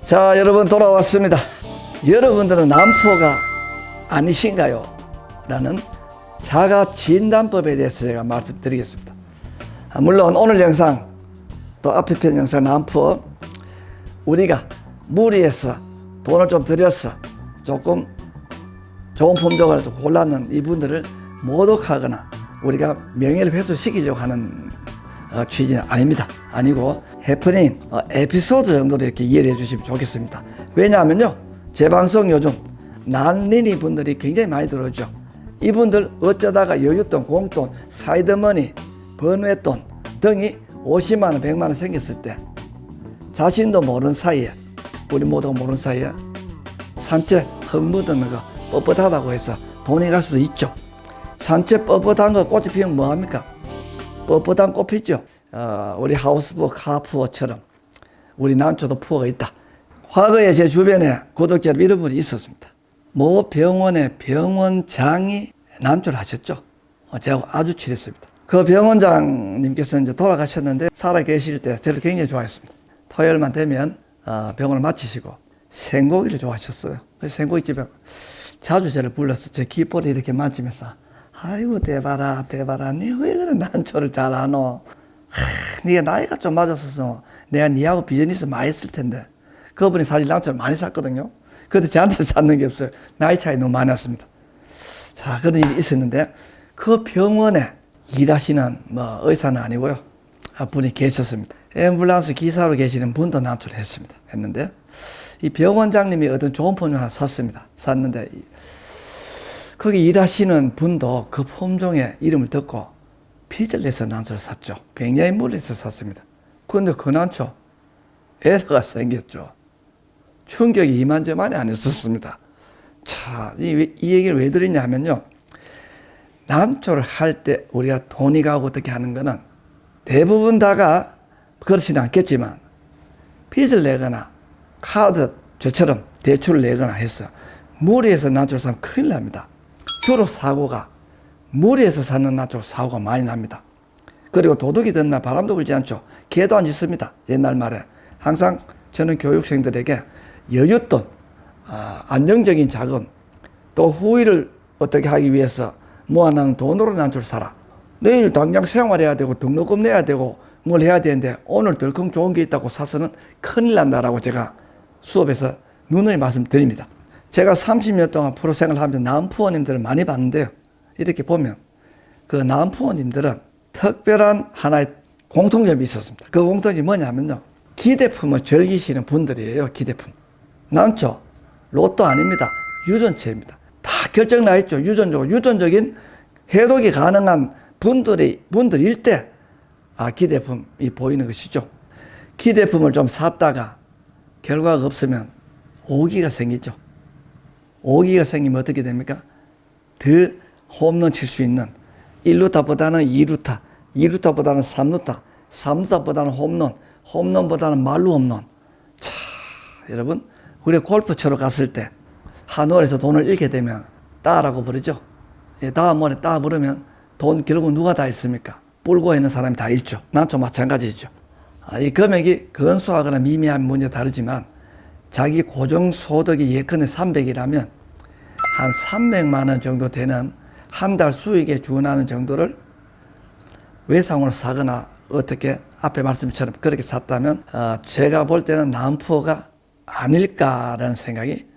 자, 여러분 돌아왔습니다. 여러분들은 난포가 아니신가요? 라는 자가진단법에 대해서 제가 말씀드리겠습니다. 물론 오늘 영상 또 앞에 편 영상 난포, 우리가 무리해서 돈을 좀 들여서 조금 좋은 품종을 골랐는 이분들을 모독하거나 우리가 명예를 훼손시키려고 하는 취지는 아닙니다. 아니고 해프닝 에피소드 정도로 이렇게 이해를 해주시면 좋겠습니다. 왜냐하면요, 제 방송 요즘 난린이 분들이 굉장히 많이 들어오죠. 이분들 어쩌다가 여윳돈, 공돈, 사이드머니, 번외돈 등이 50만 원, 100만 원 생겼을 때 자신도 모르는 사이에, 우리 모두가 모르는 사이에 산채 흙 묻은 거 뻣뻣하다고 해서 돈이 갈 수도 있죠. 산채 뻣뻣한 거 꽃이 피우면 뭐합니까? 뻣뻣한 꽃 피죠. 우리 하우스부어, 카푸어처럼 우리 난초도 푸어가 있다. 과거에 제 주변에 구독자 이런 분이 있었습니다. 모 병원의 병원장이 난초를 하셨죠. 제가 아주 친했습니다. 그 병원장님께서 이제 돌아가셨는데 살아 계실 때 저를 굉장히 좋아했습니다. 토요일만 되면 병원을 마치시고 생고기를 좋아하셨어요. 그래서 생고기집에 자주 저를 불러서 제 귓볼을 이렇게 만지면서, 아이고 대바라 니 왜 그래 난초를 잘 아노? 네가 나이가 좀 맞았어서 내가 니하고 비즈니스 많이 했을 텐데. 그분이 사실 난초를 많이 샀거든요. 그런데 저한테 샀는 게 없어요. 나이 차이 너무 많이 났습니다. 자, 그런 일이 있었는데 그 병원에 일하시는 의사는 아니고요, 분이 계셨습니다. 앰뷸런스 기사로 계시는 분도 난초를 했는데 이 병원장님이 어떤 좋은 품종 하나 샀는데 거기 일하시는 분도 그 품종의 이름을 듣고 빚을 내서 난초를 샀죠. 굉장히 무리해서 샀습니다. 그런데 그 난초 에러가 생겼죠. 충격이 이만저만이 아니었습니다. 자, 이 얘기를 왜 드리냐 하면요, 난초를 할 때 우리가 돈이 가고 어떻게 하는 거는 대부분 다가 그렇지는 않겠지만 빚을 내거나 카드 저처럼 대출을 내거나 해서 무리해서 난초를 사면 큰일 납니다. 주로 사고가 무리해서 사는 난초 사고가 많이 납니다. 그리고 도둑이 듣나 바람도 불지 않죠. 개도 안 짖습니다. 옛날 말에 항상 저는 교육생들에게 여윳돈, 안정적인 자금, 또 후일을 어떻게 하기 위해서 모아놓은 돈으로 난초를 사라. 내일 당장 생활해야 되고 등록금 내야 되고 뭘 해야 되는데 오늘 덜컹 좋은 게 있다고 사서는 큰일 난다라고 제가 수업에서 누누이 말씀드립니다. 제가 30년 동안 프로 생활하면서 난푸어님들을 많이 봤는데요, 이렇게 보면 그 난푸어님들은 특별한 하나의 공통점이 있었습니다. 그 공통점이 뭐냐면요, 기대품을 즐기시는 분들이에요. 기대품. 난초, 로또 아닙니다. 유전체입니다. 다 결정 나 있죠. 유전적인 해독이 가능한 분들일 때 기대품이 보이는 것이죠. 기대품을 좀 샀다가 결과가 없으면 오기가 생기죠. 오기가 생기면 어떻게 됩니까? 더 홈런 칠 수 있는 1루타보다는 2루타, 2루타보다는 3루타, 3루타보다는 홈런, 홈런보다는 말루 홈런. 자, 여러분, 우리가 골프 치러 갔을 때 한 홀에서 돈을 잃게 되면 따라고 부르죠. 다음 홀에 따 부르면 돈 결국 누가 다 잃습니까? 불고 있는 사람이 다 잃죠. 난초 마찬가지죠. 이 금액이 근소하거나 미미한 문제 다르지만 자기 고정소득이 예컨대 300이라면 한 300만 원 정도 되는 한 달 수익에 준하는 정도를 외상으로 사거나 어떻게 앞에 말씀처럼 그렇게 샀다면 제가 볼 때는 난푸어가 아닐까라는 생각이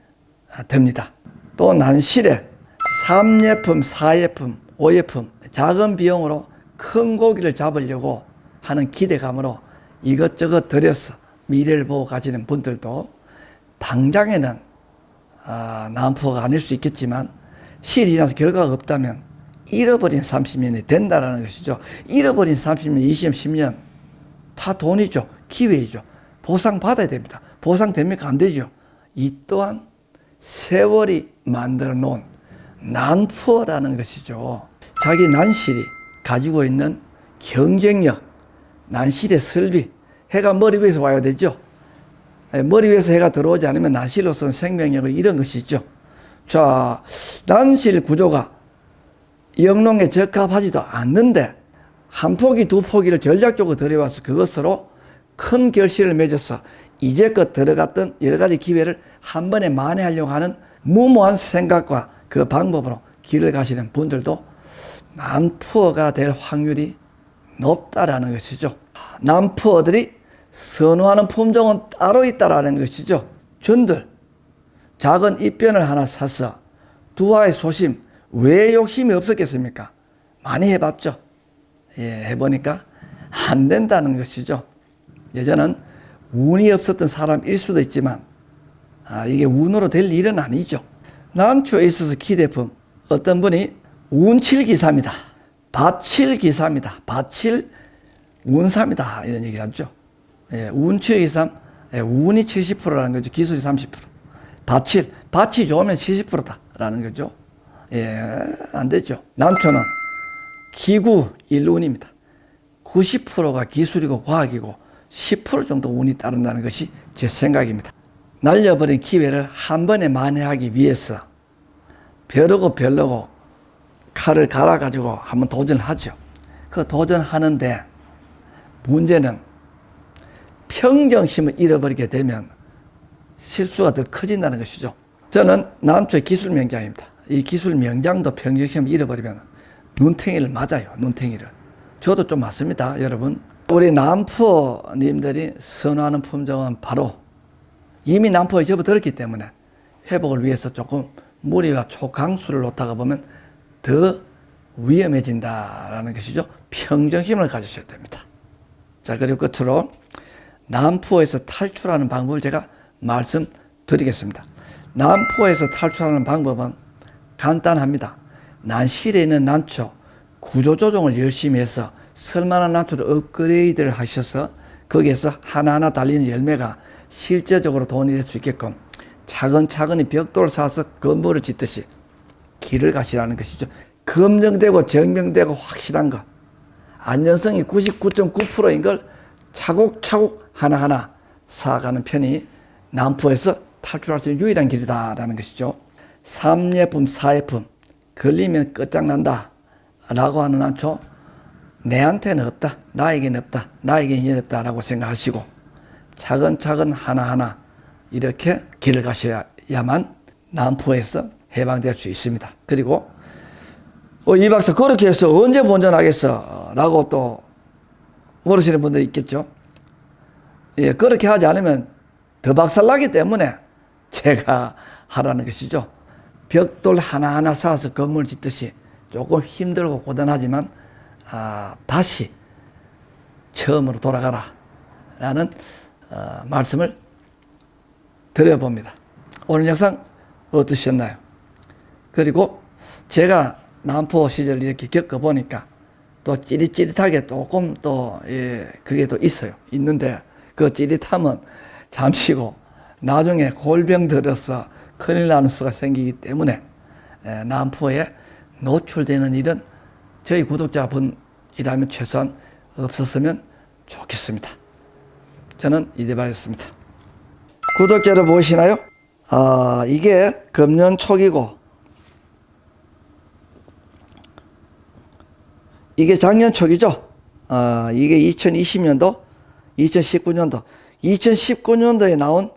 듭니다. 또 난실에 3예품, 4예품, 5예품 작은 비용으로 큰 고기를 잡으려고 하는 기대감으로 이것저것 들여서 미래를 보고 가시는 분들도 당장에는 난푸어가 아닐 수 있겠지만 실이 지나서 결과가 없다면 잃어버린 30년이 된다는 것이죠. 잃어버린 30년, 20년, 10년 다 돈이죠. 기회이죠. 보상받아야 됩니다. 보상됩니까? 안 되죠. 이 또한 세월이 만들어 놓은 난푸어라는 것이죠. 자기 난실이 가지고 있는 경쟁력, 난실의 설비, 해가 머리 위에서 와야 되죠. 머리 위에서 해가 들어오지 않으면 난실로서는 생명력을 잃은 것이죠. 자, 난실 구조가 영농에 적합하지도 않는데 한 포기 두 포기를 전략적으로 들여와서 그것으로 큰 결실을 맺어서 이제껏 들어갔던 여러 가지 기회를 한 번에 만회하려고 하는 무모한 생각과 그 방법으로 길을 가시는 분들도 난푸어가 될 확률이 높다라는 것이죠. 난푸어들이 선호하는 품종은 따로 있다라는 것이죠. 전들 작은 입변을 하나 사서 두화의 소심, 왜 욕심이 없었겠습니까? 많이 해봤죠. 해보니까 안 된다는 것이죠. 저는 운이 없었던 사람일 수도 있지만 이게 운으로 될 일은 아니죠. 난초에 있어서 기대품, 어떤 분이 운칠기사입니다. 밭칠기사입니다. 밭칠 운사입니다. 이런 얘기 하죠. 운칠기삼, 운이 70%라는 거죠. 기술이 30%. 밭이 좋으면 70%다라는 거죠. 안 되죠. 난초는 기구 일운입니다. 90%가 기술이고 과학이고 10% 정도 운이 따른다는 것이 제 생각입니다. 날려버린 기회를 한 번에 만회하기 위해서 벼르고 칼을 갈아가지고 한번 도전을 하죠. 그 도전하는데 문제는 평정심을 잃어버리게 되면 실수가 더 커진다는 것이죠. 저는 난초의 기술 명장입니다. 이 기술 명장도 평정심을 잃어버리면 눈탱이를 맞아요. 눈탱이를. 저도 좀 맞습니다. 여러분. 우리 난푸어님들이 선호하는 품종은 바로 이미 난푸어에 접어들었기 때문에 회복을 위해서 조금 무리와 초강수를 놓다가 보면 더 위험해진다라는 것이죠. 평정심을 가지셔야 됩니다. 자, 그리고 끝으로 난푸어에서 탈출하는 방법을 제가 말씀드리겠습니다. 난푸어에서 탈출하는 방법은 간단합니다. 난실에 있는 난초 구조조정을 열심히 해서 쓸만한 난초를 업그레이드를 하셔서 거기에서 하나하나 달리는 열매가 실제적으로 돈이 될 수 있게끔 차근차근히 벽돌을 쌓아서 건물을 짓듯이 길을 가시라는 것이죠. 검증되고 증명되고 확실한 것, 안전성이 99.9%인 걸 차곡차곡 하나하나 쌓아가는 편이 난푸에서 탈출할 수 있는 유일한 길이다라는 것이죠. 3예품, 4예품 걸리면 끝장난다 라고 하는 난초 내한테는 없다, 나에게는 없다, 나에게는 인연 없다라고 생각하시고 차근차근 하나하나 이렇게 길을 가셔야만 난푸에서 해방될 수 있습니다. 그리고 이 박사 그렇게 해서 언제 본전하겠어 라고 또 물으시는 분도 있겠죠. 그렇게 하지 않으면 더 박살나기 때문에 제가 하라는 것이죠. 벽돌 하나하나 쌓아서 건물 짓듯이 조금 힘들고 고단하지만 다시 처음으로 돌아가라 라는 말씀을 드려봅니다. 오늘 영상 어떠셨나요? 그리고 제가 난푸어 시절을 이렇게 겪어보니까 또 찌릿찌릿하게 조금 또 그게 또 있는데 그 찌릿함은 잠시고 나중에 골병 들어서 큰일 나는 수가 생기기 때문에 난푸어에 노출되는 일은 저희 구독자분이라면 최소한 없었으면 좋겠습니다. 저는 이대발이었습니다. 구독자 여러분 보시나요? 이게 금년 초기고 이게 작년 초기죠. 이게 2020년도, 2019년도. 2019년도에 나온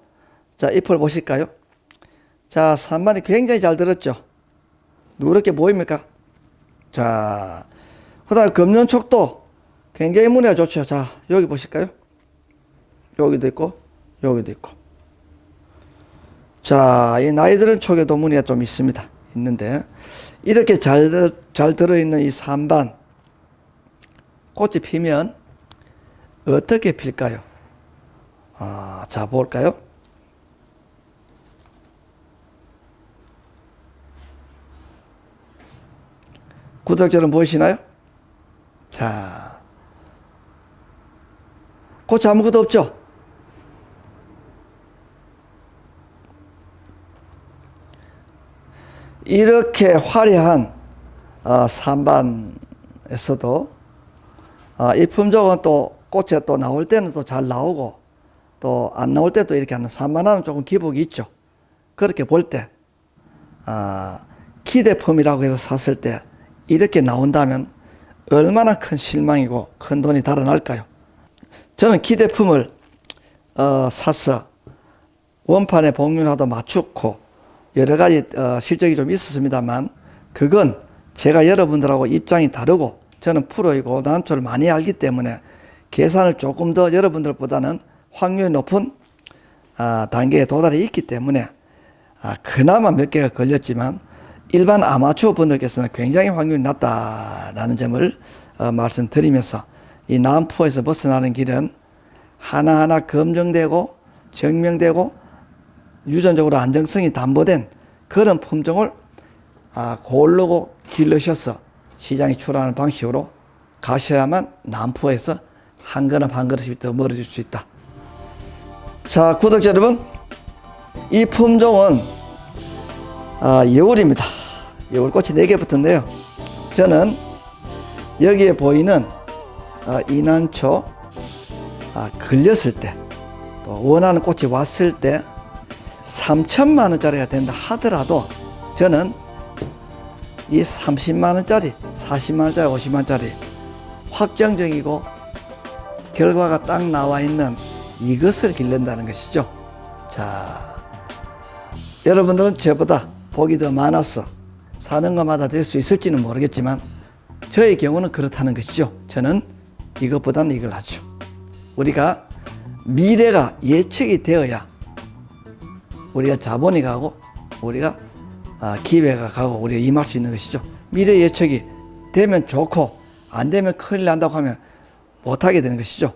자 잎을 보실까요? 자, 산만이 굉장히 잘 들었죠. 누렇게 보입니까? 자, 그 다음에 금년촉도 굉장히 무늬가 좋죠. 자, 여기 보실까요? 여기도 있고, 여기도 있고. 자, 이 나이 들은 촉에도 무늬가 좀 있는데, 이렇게 잘 들어있는 이 산반, 꽃이 피면 어떻게 필까요? 자, 볼까요? 구독자는 보이시나요? 자, 꽃이 아무것도 없죠? 이렇게 화려한 산반에서도 이 품종은 또 꽃에 또 나올 때는 또 잘 나오고 또 안 나올 때도 이렇게 하는 산반화는 조금 기복이 있죠. 그렇게 볼 때 기대품이라고 해서 샀을 때 이렇게 나온다면 얼마나 큰 실망이고 큰 돈이 달아날까요? 저는 기대품을 사서 원판의 복륜화도 맞추고 여러 가지 실적이 좀 있었습니다만, 그건 제가 여러분들하고 입장이 다르고 저는 프로이고 난초를 많이 알기 때문에 계산을 조금 더 여러분들보다는 확률이 높은 단계에 도달해 있기 때문에 그나마 몇 개가 걸렸지만 일반 아마추어 분들께서는 굉장히 확률이 낮다라는 점을 말씀드리면서, 이 남포에서 벗어나는 길은 하나하나 검증되고 증명되고 유전적으로 안정성이 담보된 그런 품종을 고르고 길러셔서 시장에 출하하는 방식으로 가셔야만 남포에서 한 걸음 한 걸음씩 더 멀어질 수 있다. 자, 구독자 여러분, 이 품종은 여울입니다. 여울꽃이 4개 붙었는데요. 저는 여기에 보이는 이난초 걸렸을 때, 또 원하는 꽃이 왔을 때 3천만 원짜리가 된다 하더라도 저는 이 30만 원짜리, 40만 원짜리, 50만 원짜리 확정적이고 결과가 딱 나와 있는 이것을 기른다는 것이죠. 자, 여러분들은 저보다 복이 더 많아서 사는 것마다 될 수 있을지는 모르겠지만 저의 경우는 그렇다는 것이죠. 저는 이것보다는 이걸 하죠. 우리가 미래가 예측이 되어야 우리가 자본이 가고 우리가 기회가 가고 우리가 임할 수 있는 것이죠. 미래 예측이 되면 좋고 안 되면 큰일 난다고 하면 못하게 되는 것이죠.